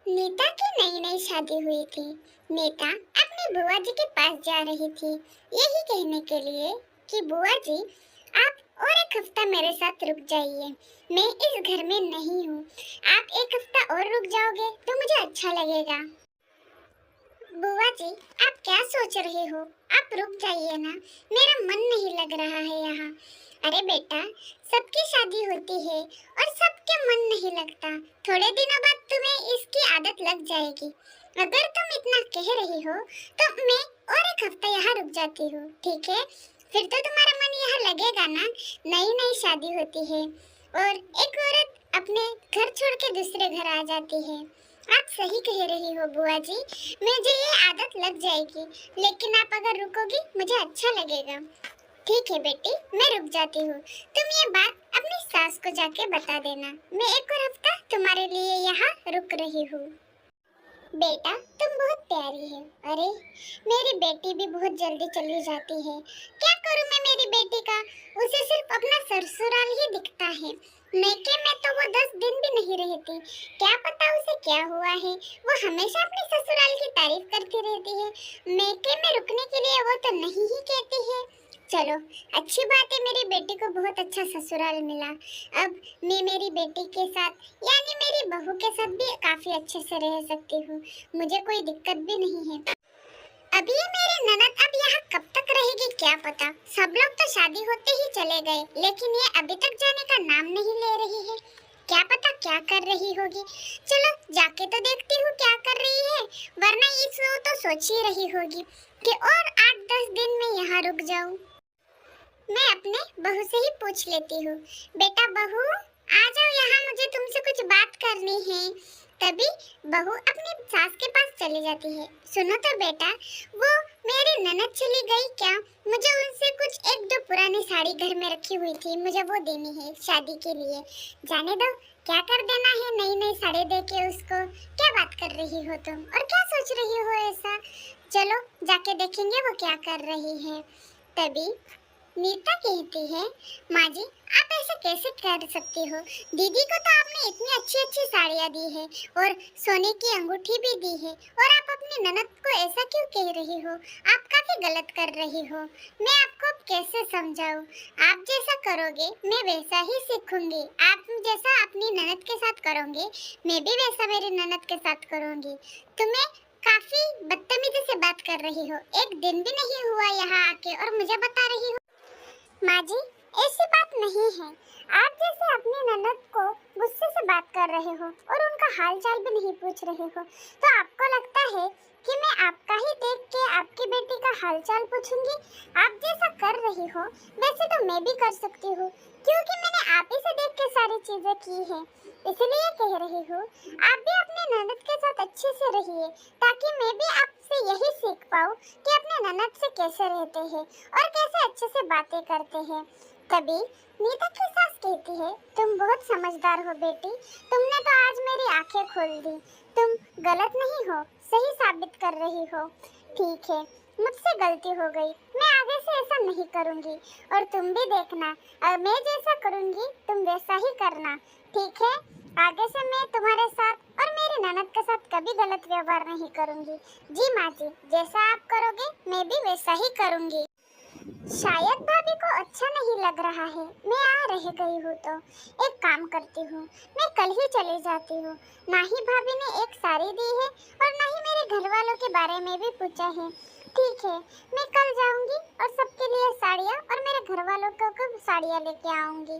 नीता की नई नई शादी हुई थी। नीता अपनी बुआ जी के पास जा रही थी, यही कहने के लिए कि बुआ जी, आप और एक हफ्ता मेरे साथ रुक जाइए। मैं इस घर में नहीं हूँ। आप एक हफ्ता और रुक जाओगे तो मुझे अच्छा लगेगा। बुआ जी, आप क्या सोच रहे हो? आप रुक जाइए ना, मेरा मन नहीं लग रहा है यहाँ। अरे बेटा, सबकी शादी होती है और सबके मन नहीं लगता। थोड़े दिनों बाद तुम्हें इसकी आदत लग जाएगी। अगर तुम इतना कह रही हो तो मैं और एक हफ्ता यहाँ रुक जाती हूँ, ठीक है? फिर तो तुम्हारा मन यहाँ लगेगा ना। नई नई शादी होती है और एक औरत अपने घर छोड़ के दूसरे घर आ जाती है। आप सही कह रही हो बुआ जी, मुझे ये आदत लग जाएगी, लेकिन आप अगर रुकोगी मुझे अच्छा लगेगा। ठीक है बेटी, मैं रुक जाती हूँ। तुम ये बात अपनी सास को जाके बता देना। मैं एक और हफ्ता तुम्हारे लिए यहाँ रुक रही हूँ। बेटा, तुम बहुत प्यारी है। अरे, मेरी बेटी भी बहुत जल्दी चली जाती है। क्या करूं मैं मेरी बेटी का? उसे सिर्फ अपना ससुराल ही दिखता है। मैके में तो वो 10 दिन भी नहीं रहती। क्या पता उसे क्या हुआ है? वो हमेशा अपने ससुराल की तारीफ करती रहती है। मैके में रुकने के लिए वो तो नहीं ही कहती है। चलो, अच्छी बात है, मेरी बेटी को बहुत अच्छा ससुराल मिला। अब मैं मेरी बेटी के साथ यानी मेरी बहू के साथ भी काफी अच्छे से रह सकती हूँ। मुझे कोई दिक्कत भी नहीं है। अभी ये मेरी ननद अब यहाँ कब तक रहेगी क्या पता। सब लोग तो शादी होते ही चले गए, लेकिन ये अभी तक जाने का नाम नहीं ले रही है। क्या पता क्या कर रही होगी। चलो जाके तो देखती हूँ क्या कर रही है, वरना इस वो तो सोच ही रही होगी कि और 8-10 दिन में यहाँ रुक जाऊँ। मैं अपने बहू से ही पूछ लेती हूँ। बेटा बहू, आ जाओ यहाँ, मुझे तुमसे कुछ बात करनी है। तभी बहू अपनी सास के पास चली जाती है। सुनो तो बेटा, वो मेरी ननद चली गई क्या? मुझे उनसे कुछ एक दो पुरानी साड़ी घर में रखी हुई थी, मुझे वो देनी है शादी के लिए। जाने दो, क्या कर देना है नई नई साड़ी दे के उसको। क्या बात कर रही हो तुम और क्या सोच रही हो ऐसा? चलो जाके देखेंगे वो क्या कर रही है। तभी नीता कहती है, माँ जी, आप ऐसे कैसे कर सकती हो? दीदी को तो आपने इतनी अच्छी अच्छी साड़ियाँ दी है और सोने की अंगूठी भी दी है, और आप अपनी ननद को ऐसा क्यों कह रही हो? आप काफी गलत कर रही हो। मैं आपको अब कैसे समझाऊं? आप जैसा करोगे मैं वैसा ही सीखूंगी। आप जैसा अपनी ननद के साथ करोगे, मैं भी वैसा मेरी ननद के साथ करूंगी। तुम्हें काफी बदतमीजी से बात कर रही हो। एक दिन भी नहीं हुआ यहाँ आके और मुझे बता रही हो। माँ जी, ऐसी बात नहीं है। आप जैसे अपनी ननद को गुस्से से बात कर रहे हो और उनका हालचाल भी नहीं पूछ रहे हो, तो आपको लगता है कि मैं आपका ही देख के आपकी बेटी का हालचाल पूछूंगी? आप जैसा कर रही हो वैसे तो मैं भी कर सकती हूँ, क्योंकि मैंने आप ही से देख के सारी चीजें की है। इसलिए कह रही हूँ, आप भी अपने ननद के साथ अच्छे से रहिए, ताकि मैं भी आपसे यही सीख पाऊँ कि अपने ननद से कैसे रहते हैं और कैसे अच्छे से बातें करते हैं। तभी नीता की सास कहती है, तुम बहुत समझदार हो बेटी, तुमने तो आज मेरी आंखें खोल दी। तुम गलत नहीं हो, सही साबित कर रही हो। ठीक है, मुझसे गलती हो गई, मैं आगे से ऐसा नहीं करूंगी। और तुम भी देखना, मैं जैसा करूंगी तुम वैसा ही करना, ठीक है? आगे से मैं तुम्हारे साथ और मेरी ननद के साथ कभी गलत व्यवहार नहीं करूंगी। जी माँ जी, जैसा आप करोगे मैं भी वैसा ही करूंगी। शायद भाभी को अच्छा नहीं लग रहा है मैं आ रह गई हूँ, तो एक काम करती हूँ, मैं कल ही चली जाती हूँ। ना ही भाभी ने एक साड़ी दी है और ना ही मेरे घर वालों के बारे में भी पूछा है। ठीक है, मैं कल जाऊंगी और सबके लिए साड़ियाँ और मेरे घर वालों को साड़ियाँ लेके आऊंगी।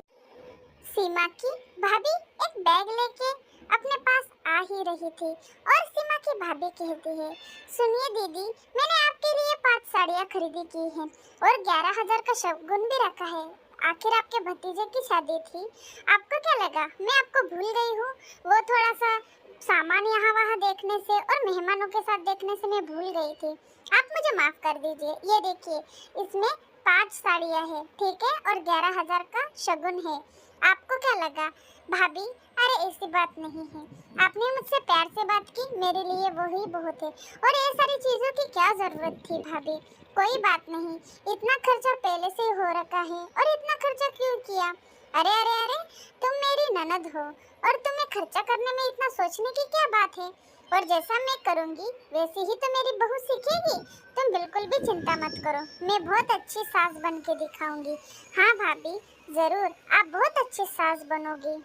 सीमा की भाभी एक बैग लेके अपने पास आ ही रही थी और सीमा की भाभी कहती है, सुनिए दीदी, मैंने आपके लिए 5 साड़ियाँ खरीदी की हैं और 11,000 का शगुन भी रखा है। आखिर आपके भतीजे की शादी थी, आपको क्या लगा मैं आपको भूल गई हूँ? वो थोड़ा सा सामान यहाँ वहाँ देखने से और मेहमानों के साथ देखने से मैं भूल गई थी। आप मुझे माफ कर दीजिए। ये देखिए, इसमें 5 साड़ियाँ हैं, ठीक है, और 11,000 का शगुन है। आपको क्या लगा भाभी? अरे ऐसी बात नहीं है, आपने मुझसे प्यार से बात की, मेरे लिए वही बहुत है। और ये सारी चीजों की क्या जरूरत थी भाभी? कोई बात नहीं, इतना खर्चा पहले से ही हो रखा है और इतना खर्चा क्यों किया? अरे अरे अरे, तुम मेरी ननद हो और तुम्हें खर्चा करने में इतना सोचने की क्या बात है? और जैसा मैं करूंगी वैसे ही तो मेरी बहू सीखेगी। तुम बिल्कुल भी चिंता मत करो, मैं बहुत अच्छी सास बन के दिखाऊंगी। हाँ भाभी, जरूर, आप बहुत अच्छी सास बनोगी।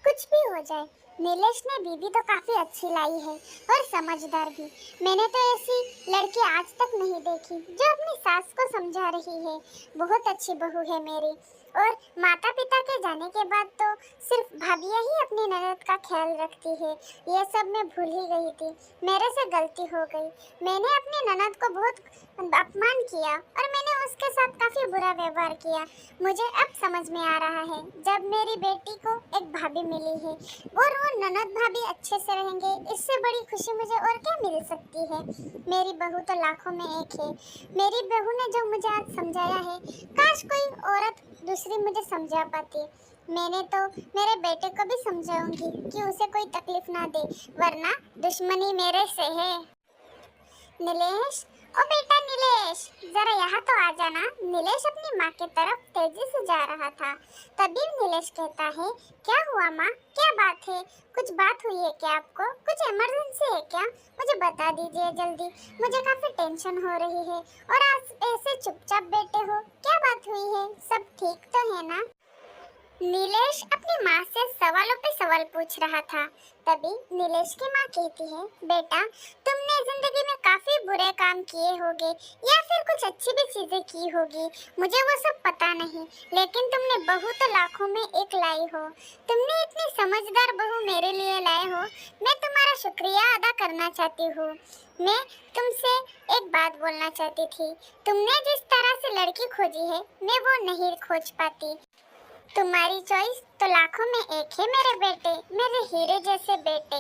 कुछ भी हो जाए, नीलेश ने बीवी तो काफी अच्छी लाई है और समझदार भी। मैंने तो ऐसी लड़की आज तक नहीं देखी जो अपनी सास को समझा रही है। बहुत अच्छी बहू है मेरी। और माता पिता के जाने के बाद तो सिर्फ भाभियां ही अपनी ननद का ख्याल रखती है। ये सब मैं भूल ही गई थी, मेरे से गलती हो गई। मैंने अपनी ननद को बहुत अपमान किया और मैंने उसके साथ काफी बुरा व्यवहार किया। मुझे अब समझ में आ रहा है, जब मेरी बेटी को एक भाभी मिली है और वो ननद भाभी अच्छे से रहेंगे, इससे बड़ी खुशी मुझे और क्या मिल सकती है। मेरी बहू तो लाखों में एक है। मेरी बहू ने जो मुझे आज समझाया है, काश कोई औरत दूसरी मुझे समझा पाती। मैंने तो मेरे बेटे को भी समझाऊंगी कि उसे कोई तकलीफ ना दे, वरना दुश्मनी मेरे से है। नीलेश, ओ बेटा नीलेश, जरा यहाँ तो आ जाना। नीलेश अपनी माँ की तरफ तेजी से जा रहा था। तभी नीलेश कहता है, क्या हुआ माँ, क्या बात है? कुछ बात हुई है क्या आपको? कुछ इमरजेंसी है क्या? मुझे बता दीजिए जल्दी, मुझे काफी टेंशन हो रही है। और आज ऐसे चुपचाप बैठे हो, क्या बात हुई है? सब ठीक तो है ना? नीलेश अपनी माँ से सवालों पे सवाल पूछ रहा था। तभी नीलेश की माँ कहती है, बेटा, तुमने जिंदगी में काफी बुरे काम किए होंगे या फिर कुछ अच्छी भी चीजें की होगी, मुझे वो सब पता नहीं, लेकिन तुमने बहू तो लाखों में एक लाई हो। तुमने इतनी समझदार बहू मेरे लिए लाए हो, मैं तुम्हारा शुक्रिया अदा करना चाहती हूँ। मैं तुमसे एक बात बोलना चाहती थी। तुमने जिस तरह से लड़की खोजी है, मैं वो नहीं खोज पाती। तुम्हारी चॉइस तो लाखों में एक है मेरे बेटे, मेरे हीरे जैसे बेटे।